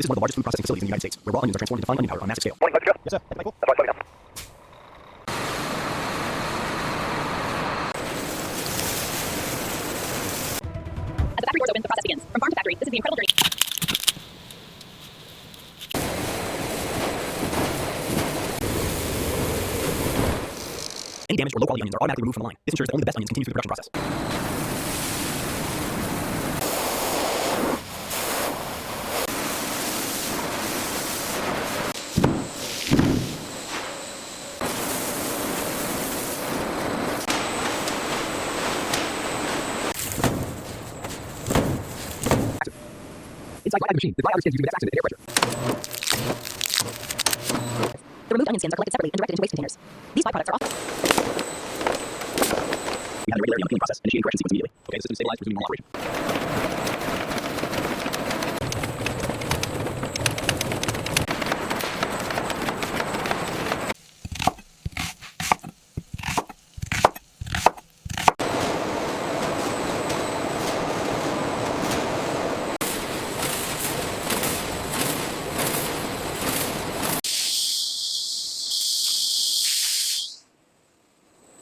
This is one of the largest food processing facilities in the United States, where raw onions are transformed into fine onion powder on a massive scale. Morning, let's go. Yes, sir. That's Michael. That's why it's down. As the factory doors open, the process begins. From farm to factory, this is the incredible journey. Any damaged or low-quality onions are automatically removed from the line. This ensures that only the best onions continue through the production process. Inside the machine, the dry outer skins use acid and air pressure. The removed onion skins are collected separately and directed into waste containers. These byproducts are often... We have irregularity on the peeling process, initiating correction sequence immediately. Okay, the system is stabilized, resuming normal operation.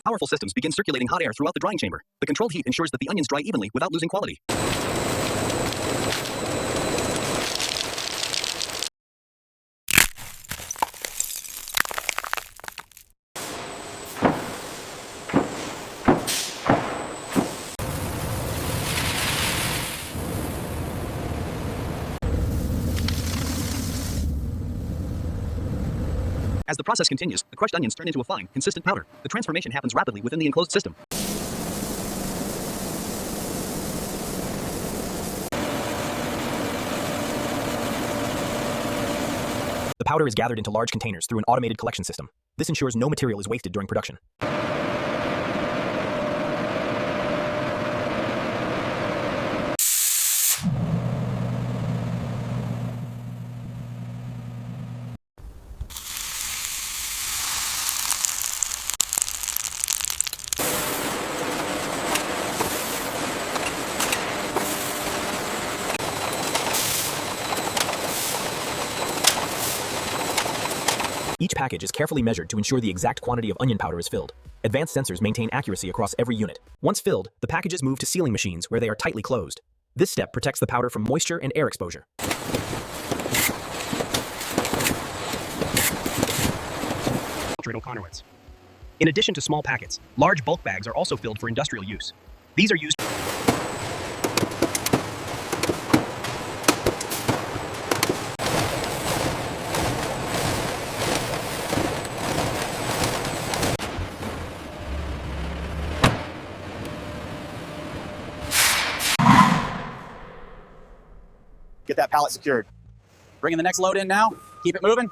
Powerful systems begin circulating hot air throughout the drying chamber. The controlled heat ensures that the onions dry evenly without losing quality. As the process continues, the crushed onions turn into a fine, consistent powder. The transformation happens rapidly within the enclosed system. The powder is gathered into large containers through an automated collection system. This ensures no material is wasted during production. Each package is carefully measured to ensure the exact quantity of onion powder is filled. Advanced sensors maintain accuracy across every unit. Once filled, the packages move to sealing machines where they are tightly closed. This step protects the powder from moisture and air exposure. In addition to small packets, large bulk bags are also filled for industrial use. These are used Get that pallet secured. Bringing the next load in now. Keep it moving.